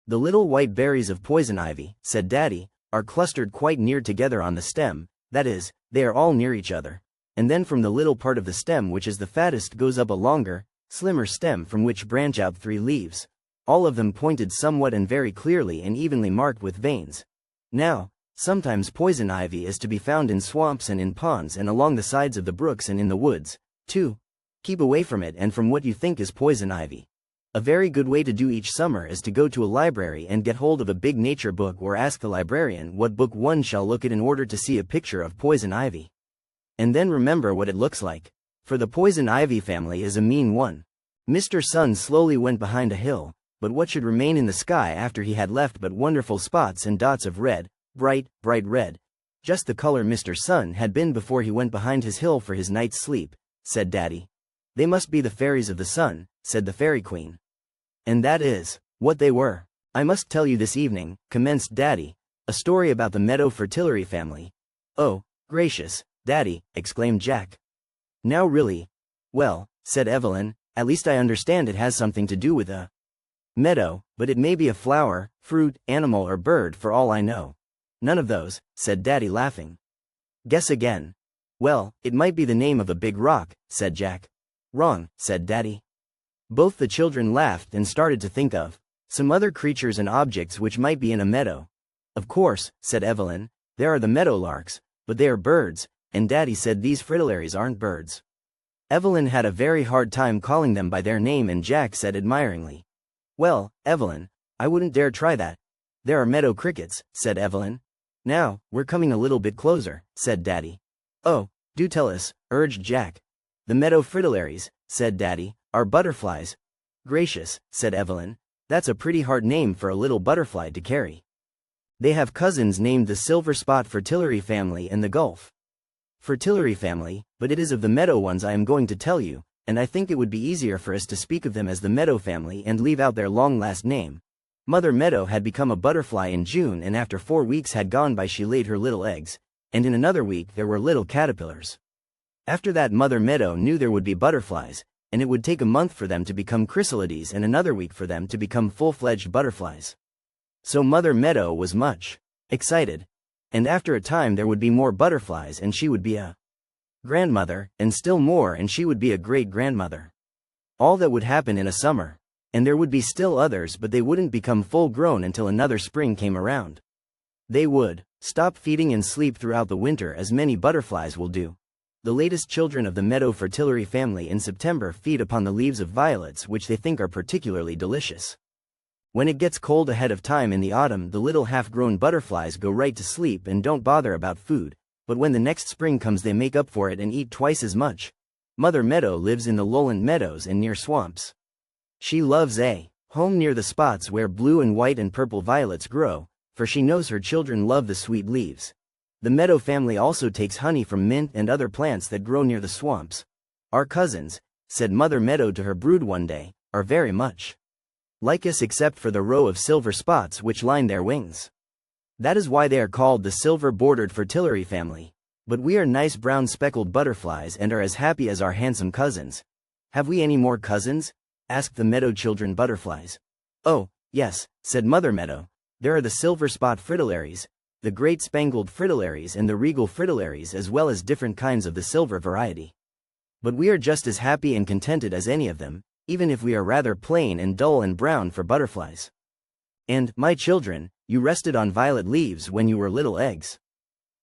The little white berries of poison ivy, said Daddy, are clustered quite near together on the stem, that is, they are all near each other, and then from the little part of the stem which is the fattest goes up a longer, slimmer stem from which branch out 3 leaves, all of them pointed somewhat and very clearly and evenly marked with veins. Now, sometimes poison ivy is to be found in swamps and in ponds and along the sides of the brooks and in the woods, too. Keep away from it and from what you think is poison ivy. A very good way to do each summer is to go to a library and get hold of a big nature book or ask the librarian what book one shall look at in order to see a picture of poison ivy. And then remember what it looks like. For the poison ivy family is a mean one. Mr. Sun slowly went behind a hill, but what should remain in the sky after he had left but wonderful spots and dots of red, bright red, just the color Mr. Sun had been before he went behind his hill for his night's sleep, said Daddy. They must be the fairies of the sun, said the Fairy Queen. And that is what they were. I must tell you this evening, commenced Daddy, a story about the Meadow Fritillary family. Oh, gracious, Daddy, exclaimed Jack. Now really? Well, said Evelyn, at least I understand it has something to do with a meadow, but it may be a flower, fruit, animal or bird for all I know. None of those, said Daddy laughing. Guess again. Well, it might be the name of a big rock, said Jack. Wrong, said Daddy. Both the children laughed and started to think of some other creatures and objects which might be in a meadow. Of course, said Evelyn, there are the meadowlarks, but they are birds, and Daddy said these fritillaries aren't birds. Evelyn had a very hard time calling them by their name and Jack said admiringly, Well, Evelyn, I wouldn't dare try that. There are meadow crickets, said Evelyn. Now, we're coming a little bit closer, said Daddy. Oh, do tell us, urged Jack. The meadow fritillaries, said Daddy, are butterflies. Gracious, said Evelyn, that's a pretty hard name for a little butterfly to carry. They have cousins named the silver spot fritillary family and the gulf fritillary family, but it is of the meadow ones I am going to tell you, and I think it would be easier for us to speak of them as the meadow family and leave out their long last name. Mother Meadow had become a butterfly in June and after 4 weeks had gone by she laid her little eggs, and in another week there were little caterpillars. After that Mother Meadow knew there would be butterflies, and it would take a month for them to become chrysalides and another week for them to become full-fledged butterflies. So Mother Meadow was much excited, and after a time there would be more butterflies and she would be a grandmother, and still more and she would be a great-grandmother. All that would happen in a summer, and there would be still others but they wouldn't become full-grown until another spring came around. They would stop feeding and sleep throughout the winter as many butterflies will do. The latest children of the meadow fritillary family in September feed upon the leaves of violets which they think are particularly delicious. When it gets cold ahead of time in the autumn the little half-grown butterflies go right to sleep and don't bother about food, but when the next spring comes they make up for it and eat twice as much. Mother Meadow lives in the lowland meadows and near swamps. She loves a home near the spots where blue and white and purple violets grow, for she knows her children love the sweet leaves. The meadow family also takes honey from mint and other plants that grow near the swamps. Our cousins, said Mother Meadow to her brood one day, are very much like us except for the row of silver spots which line their wings. That is why they are called the silver-bordered fritillary family. But we are nice brown speckled butterflies and are as happy as our handsome cousins. Have we any more cousins? Asked the meadow children butterflies. Oh, yes, said Mother Meadow. There are the silver spot fritillaries, the great spangled fritillaries and the regal fritillaries as well as different kinds of the silver variety. But we are just as happy and contented as any of them, even if we are rather plain and dull and brown for butterflies. And, my children, you rested on violet leaves when you were little eggs.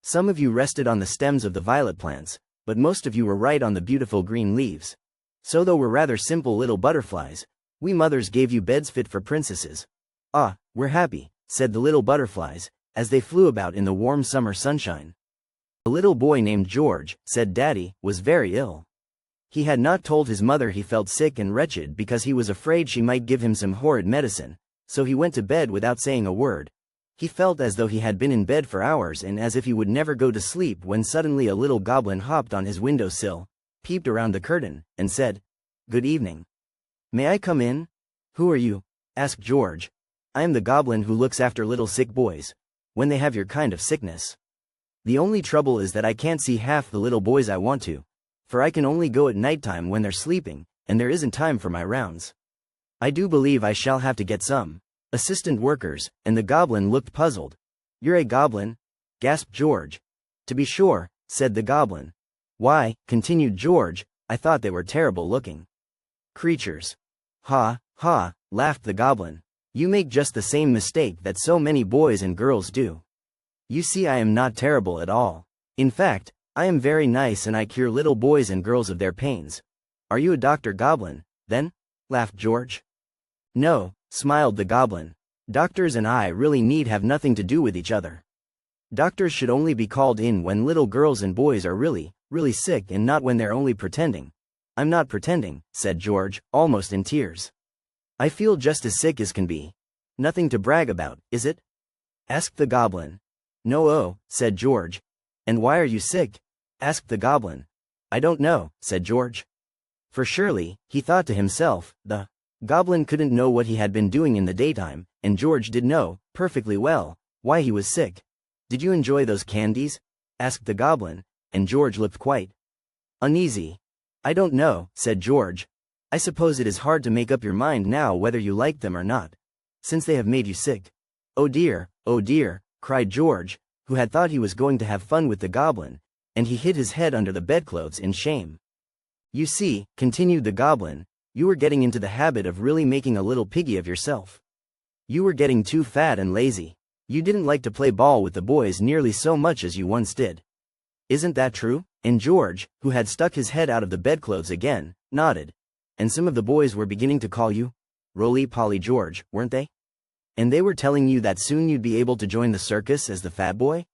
Some of you rested on the stems of the violet plants, but most of you were right on the beautiful green leaves. So though we're rather simple little butterflies, we mothers gave you beds fit for princesses. Ah, we're happy, said the little butterflies, as they flew about in the warm summer sunshine. A little boy named George, said Daddy, was very ill. He had not told his mother he felt sick and wretched because he was afraid she might give him some horrid medicine, so he went to bed without saying a word. He felt as though he had been in bed for hours and as if he would never go to sleep when suddenly a little goblin hopped on his window sill, peeped around the curtain, and said, "Good evening. May I come in?" "Who are you?" asked George. "I am the goblin who looks after little sick boys, when they have your kind of sickness. The only trouble is that I can't see half the little boys I want to, for I can only go at nighttime when they're sleeping, and there isn't time for my rounds. I do believe I shall have to get some assistant workers, and the goblin looked puzzled. You're a goblin? Gasped George. To be sure, said the goblin. Why, continued George, I thought they were terrible looking creatures. Ha, ha, laughed the goblin. You make just the same mistake that so many boys and girls do. You see, I am not terrible at all. In fact, I am very nice and I cure little boys and girls of their pains. Are you a Dr. Goblin, then? Laughed George. No, smiled the goblin. Doctors and I really need have nothing to do with each other. Doctors should only be called in when little girls and boys are really, really sick and not when they're only pretending. I'm not pretending, said George, almost in tears. I feel just as sick as can be. Nothing to brag about, is it? Asked the goblin. No, oh, said George. And why are you sick? Asked the goblin. I don't know, said George. For surely, he thought to himself, the goblin couldn't know what he had been doing in the daytime, and George did know, perfectly well, why he was sick. Did you enjoy those candies? Asked the goblin, and George looked quite uneasy. I don't know, said George. I suppose it is hard to make up your mind now whether you like them or not, since they have made you sick. Oh dear, cried George, who had thought he was going to have fun with the goblin, and he hid his head under the bedclothes in shame. You see, continued the goblin, you were getting into the habit of really making a little piggy of yourself. You were getting too fat and lazy. You didn't like to play ball with the boys nearly so much as you once did. Isn't that true? And George, who had stuck his head out of the bedclothes again, nodded. And some of the boys were beginning to call you Roly-Poly George, weren't they? And they were telling you that soon you'd be able to join the circus as the fat boy?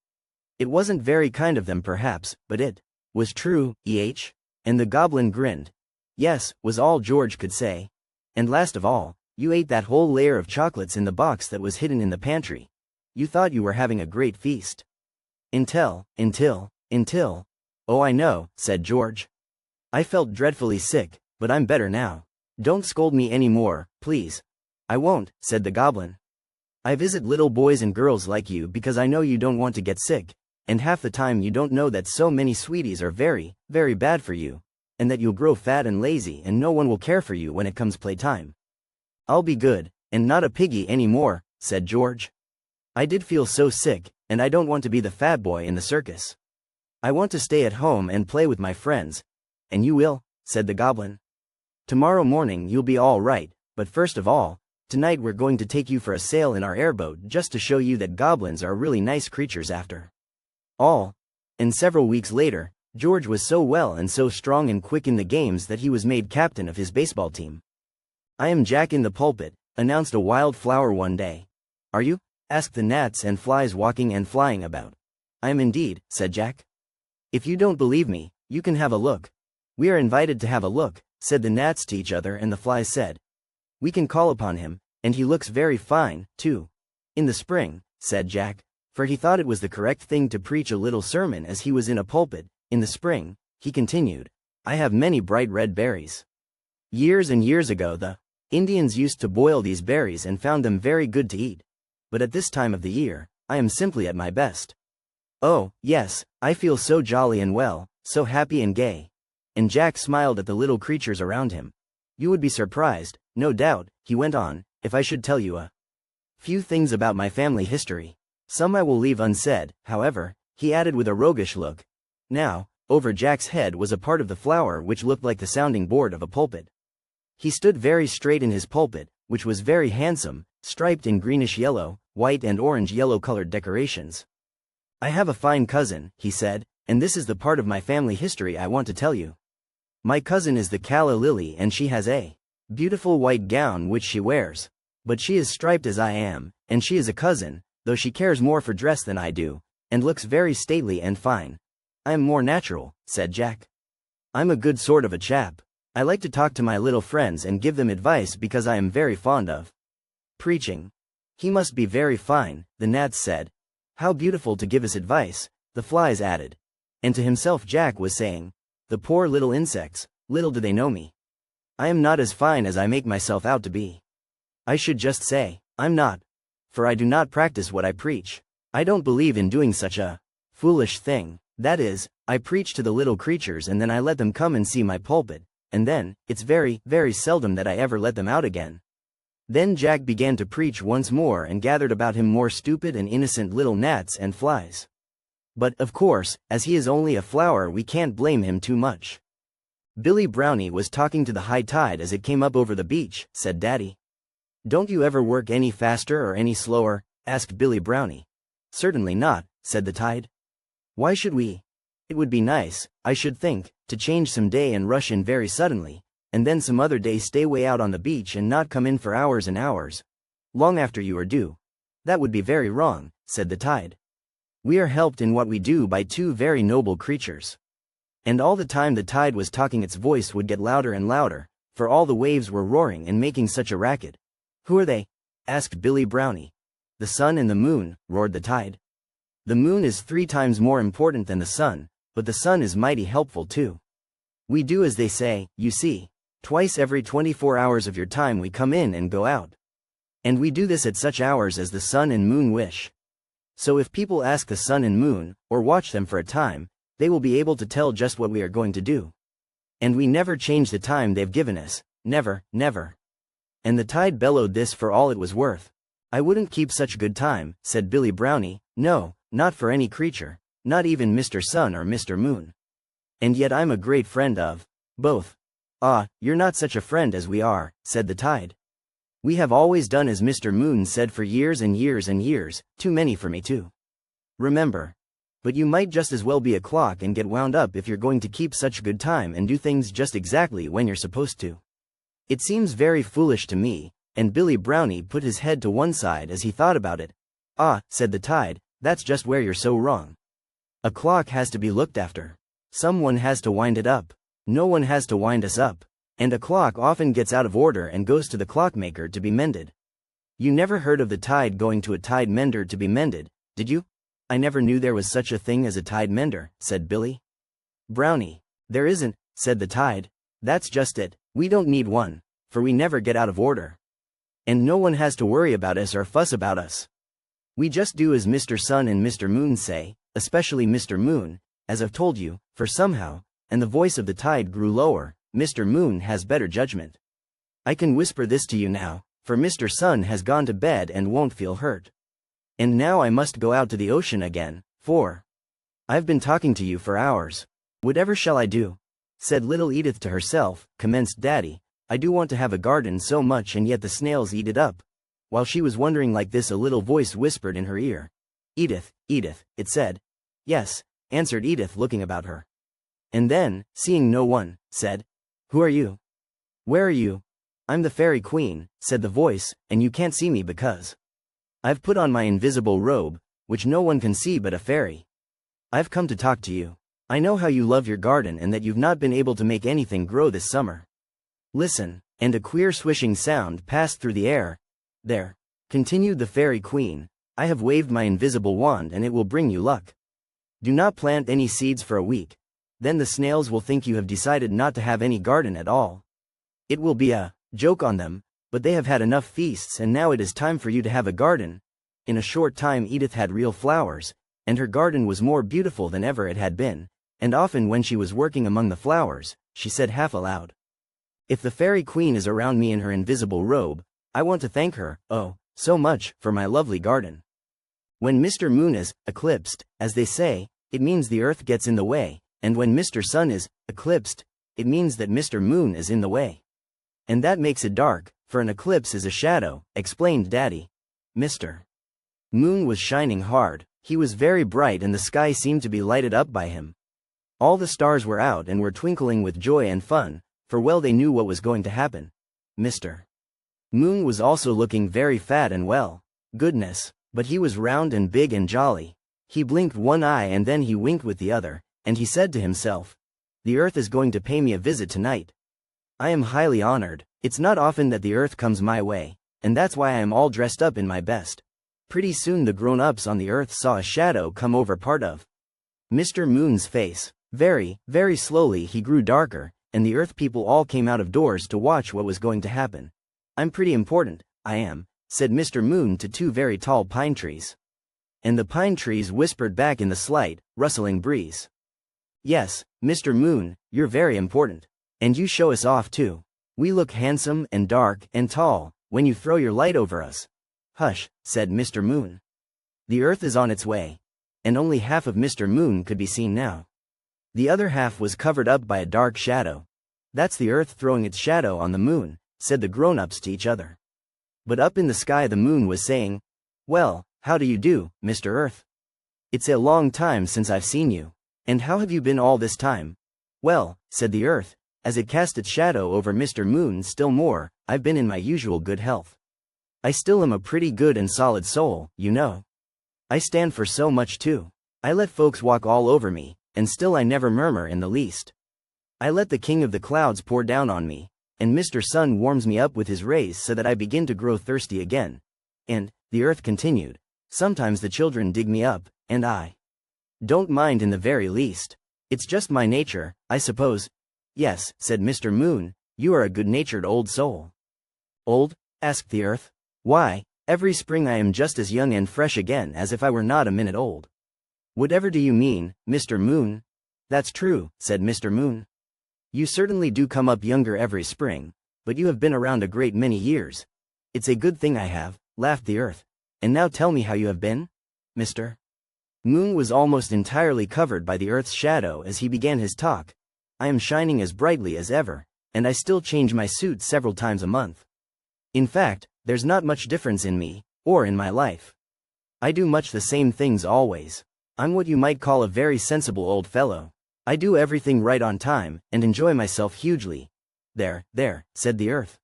It wasn't very kind of them perhaps, but it was true, And the goblin grinned. Yes, was all George could say. And last of all, you ate that whole layer of chocolates in the box that was hidden in the pantry. You thought you were having a great feast. Until. Oh, I know, said George. I felt dreadfully sick, but I'm better now. Don't scold me any more, please. I won't, said the goblin. I visit little boys and girls like you because I know you don't want to get sick, and half the time you don't know that so many sweeties are very, very bad for you, and that you'll grow fat and lazy and no one will care for you when it comes playtime. I'll be good, and not a piggy anymore, said George. I did feel so sick, and I don't want to be the fat boy in the circus. I want to stay at home and play with my friends. And you will, said the goblin. Tomorrow morning you'll be all right, but first of all, tonight we're going to take you for a sail in our airboat just to show you that goblins are really nice creatures after all. And several weeks later, George was so well and so strong and quick in the games that he was made captain of his baseball team. I am Jack-in-the-Pulpit, announced a wildflower one day. Are you? Asked the gnats and flies walking and flying about. I am indeed, said Jack. If you don't believe me, you can have a look. We are invited to have a look, said the gnats to each other, and the flies said, we can call upon him, and he looks very fine, too. In the spring, said Jack, for he thought it was the correct thing to preach a little sermon as he was in a pulpit. In the spring, he continued, I have many bright red berries. Years and years ago the Indians used to boil these berries and found them very good to eat. But at this time of the year, I am simply at my best. Oh, yes, I feel so jolly and well, so happy and gay. And Jack smiled at the little creatures around him. You would be surprised, no doubt, he went on, if I should tell you a few things about my family history. Some I will leave unsaid, however, he added with a roguish look. Now, over Jack's head was a part of the flower which looked like the sounding board of a pulpit. He stood very straight in his pulpit, which was very handsome, striped in greenish yellow, white and orange yellow-colored decorations. I have a fine cousin, he said, and this is the part of my family history I want to tell you. My cousin is the calla lily and she has a beautiful white gown which she wears. But she is striped as I am, and she is a cousin, though she cares more for dress than I do, and looks very stately and fine. I am more natural, said Jack. I'm a good sort of a chap. I like to talk to my little friends and give them advice because I am very fond of preaching. He must be very fine, the gnats said. How beautiful to give us advice, the flies added. And to himself Jack was saying, the poor little insects, little do they know me. I am not as fine as I make myself out to be. I should just say, I'm not. For I do not practice what I preach. I don't believe in doing such a foolish thing. That is, I preach to the little creatures and then I let them come and see my pulpit, and then, it's very, very seldom that I ever let them out again. Then Jack began to preach once more and gathered about him more stupid and innocent little gnats and flies. But, of course, as he is only a flower, we can't blame him too much. Billy Brownie was talking to the high tide as it came up over the beach, said Daddy. Don't you ever work any faster or any slower? Asked Billy Brownie. Certainly not, said the tide. Why should we? It would be nice, I should think, to change some day and rush in very suddenly, and then some other day stay way out on the beach and not come in for hours and hours, long after you are due. That would be very wrong, said the tide. We are helped in what we do by two very noble creatures. And all the time the tide was talking its voice would get louder and louder, for all the waves were roaring and making such a racket. Who are they? Asked Billy Brownie. The sun and the moon, roared the tide. The moon is 3 times more important than the sun, but the sun is mighty helpful too. We do as they say, you see. Twice every 24 hours of your time we come in and go out. And we do this at such hours as the sun and moon wish. So if people ask the sun and moon, or watch them for a time, they will be able to tell just what we are going to do. And we never change the time they've given us, never, never. And the tide bellowed this for all it was worth. I wouldn't keep such good time, said Billy Brownie, no, not for any creature, not even Mr. Sun or Mr. Moon. And yet I'm a great friend of both. Ah, you're not such a friend as we are, said the tide. We have always done as Mr. Moon said for years and years and years, too many for me too. Remember. But you might just as well be a clock and get wound up if you're going to keep such good time and do things just exactly when you're supposed to. It seems very foolish to me, and Billy Brownie put his head to one side as he thought about it. Ah, said the tide, that's just where you're so wrong. A clock has to be looked after. Someone has to wind it up. No one has to wind us up. And a clock often gets out of order and goes to the clockmaker to be mended. You never heard of the tide going to a tide mender to be mended, did you? I never knew there was such a thing as a tide mender, said Billy. Brownie. There isn't, said the tide. That's just it, we don't need one, for we never get out of order. And no one has to worry about us or fuss about us. We just do as Mr. Sun and Mr. Moon say, especially Mr. Moon, as I've told you, for somehow, and the voice of the tide grew lower, Mr. Moon has better judgment. I can whisper this to you now, for Mr. Sun has gone to bed and won't feel hurt. And now I must go out to the ocean again, for I've been talking to you for hours. Whatever shall I do? Said little Edith to herself, commenced Daddy, I do want to have a garden so much and yet the snails eat it up. While she was wondering like this a little voice whispered in her ear. Edith, Edith, it said. Yes, answered Edith looking about her. And then, seeing no one, said, Who are you? Where are you? I'm the Fairy Queen, said the voice, and you can't see me because I've put on my invisible robe, which no one can see but a fairy. I've come to talk to you. I know how you love your garden and that you've not been able to make anything grow this summer. Listen, and a queer swishing sound passed through the air. There, continued the Fairy Queen, I have waved my invisible wand and it will bring you luck. Do not plant any seeds for a week. Then the snails will think you have decided not to have any garden at all. It will be a joke on them, but they have had enough feasts and now it is time for you to have a garden. In a short time Edith had real flowers, and her garden was more beautiful than ever it had been, and often when she was working among the flowers, she said half aloud, If the Fairy Queen is around me in her invisible robe, I want to thank her, oh, so much, for my lovely garden. When Mr. Moon is eclipsed, as they say, it means the earth gets in the way, and when Mr. Sun is eclipsed, it means that Mr. Moon is in the way. And that makes it dark, for an eclipse is a shadow, explained Daddy. Mr. Moon was shining hard, he was very bright and the sky seemed to be lighted up by him. All the stars were out and were twinkling with joy and fun, for well they knew what was going to happen. Mr. Moon was also looking very fat and well. Goodness, but he was round and big and jolly. He blinked one eye and then he winked with the other, and he said to himself, The earth is going to pay me a visit tonight. I am highly honored, it's not often that the earth comes my way, and that's why I am all dressed up in my best. Pretty soon the grown-ups on the earth saw a shadow come over part of Mr. Moon's face. Very, very slowly he grew darker, and the earth people all came out of doors to watch what was going to happen. I'm pretty important, I am, said Mr. Moon to two very tall pine trees. And the pine trees whispered back in the slight, rustling breeze. Yes, Mr. Moon, you're very important. And you show us off too. We look handsome and dark and tall, when you throw your light over us. Hush, said Mr. Moon. The Earth is on its way. And only half of Mr. Moon could be seen now. The other half was covered up by a dark shadow. That's the Earth throwing its shadow on the moon, said the grown-ups to each other. But up in the sky the moon was saying, well, how do you do, Mr. Earth? It's a long time since I've seen you. And how have you been all this time? Well, said the Earth, as it cast its shadow over Mr. Moon still more, I've been in my usual good health. I still am a pretty good and solid soul, you know. I stand for so much too. I let folks walk all over me, and still I never murmur in the least. I let the king of the clouds pour down on me, and Mr. Sun warms me up with his rays so that I begin to grow thirsty again. And, the Earth continued, sometimes the children dig me up, and I don't mind in the very least. It's just my nature, I suppose. Yes, said Mr. Moon, you are a good-natured old soul. Old? Asked the Earth. Why, every spring I am just as young and fresh again as if I were not a minute old. Whatever do you mean, Mr. Moon? That's true, said Mr. Moon. You certainly do come up younger every spring, but you have been around a great many years. It's a good thing I have, laughed the Earth. And now tell me how you have been, Mr. Moon was almost entirely covered by the Earth's shadow as he began his talk. I am shining as brightly as ever, and I still change my suit several times a month. In fact, there's not much difference in me, or in my life. I do much the same things always. I'm what you might call a very sensible old fellow. I do everything right on time, and enjoy myself hugely. There, said the Earth.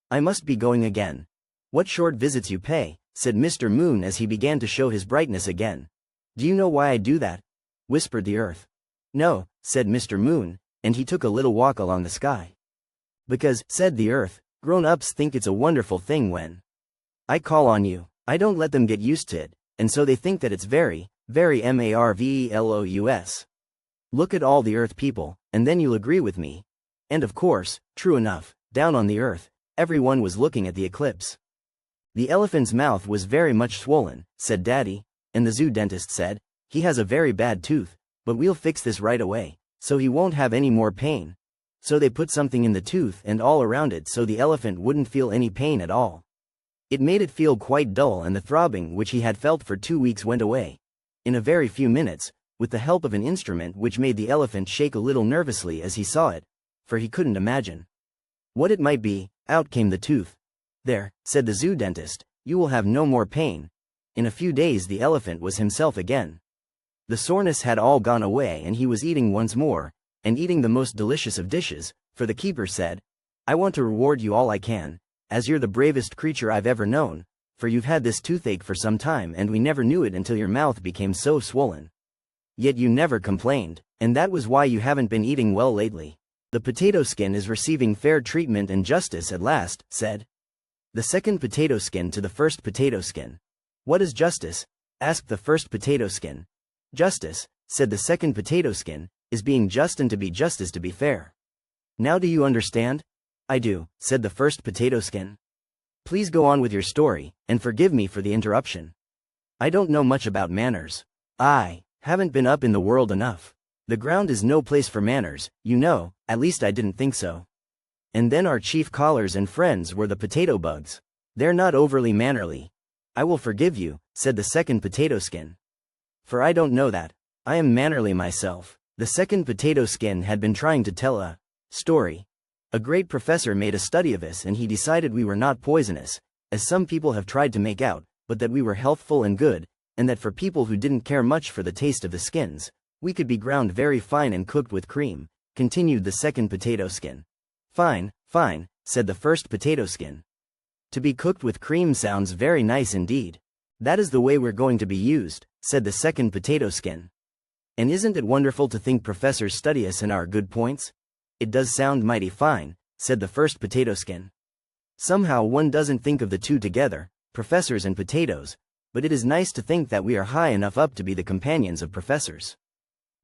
I must be going again. What short visits you pay, said Mr. Moon as he began to show his brightness again. Do you know why I do that? Whispered the Earth. No, said Mr. Moon, and he took a little walk along the sky. Because, said the Earth, grown-ups think it's a wonderful thing when I call on you. I don't let them get used to it, and so they think that it's very, very marvelous. Look at all the Earth people, and then you'll agree with me. And of course, true enough, down on the Earth, everyone was looking at the eclipse. The elephant's mouth was very much swollen, said Daddy, and the zoo dentist said, he has a very bad tooth, but we'll fix this right away, so he won't have any more pain. So they put something in the tooth and all around it so the elephant wouldn't feel any pain at all. It made it feel quite dull, and the throbbing which he had felt for 2 weeks went away. In a very few minutes, with the help of an instrument which made the elephant shake a little nervously as he saw it, for he couldn't imagine what it might be, out came the tooth. There, said the zoo dentist, you will have no more pain. In a few days the elephant was himself again. The soreness had all gone away and he was eating once more, and eating the most delicious of dishes, for the keeper said, I want to reward you all I can, as you're the bravest creature I've ever known, for you've had this toothache for some time and we never knew it until your mouth became so swollen. Yet you never complained, and that was why you haven't been eating well lately. The potato skin is receiving fair treatment and justice at last, said the second potato skin to the first potato skin. What is justice? Asked the first potato skin. Justice, said the second potato skin, is being just, and to be just is to be fair. Now do you understand? I do, said the first potato skin. Please go on with your story, and forgive me for the interruption. I don't know much about manners. I haven't been up in the world enough. The ground is no place for manners, you know, at least I didn't think so. And then our chief callers and friends were the potato bugs. They're not overly mannerly. I will forgive you, said the second potato skin. For I don't know that. I am mannerly myself. The second potato skin had been trying to tell a story. A great professor made a study of us and he decided we were not poisonous, as some people have tried to make out, but that we were healthful and good, and that for people who didn't care much for the taste of the skins, we could be ground very fine and cooked with cream, continued the second potato skin. Fine, said the first potato skin. To be cooked with cream sounds very nice indeed. That is the way we're going to be used, said the second potato skin. And isn't it wonderful to think professors study us and our good points? It does sound mighty fine, said the first potato skin. Somehow one doesn't think of the two together, professors and potatoes, but it is nice to think that we are high enough up to be the companions of professors.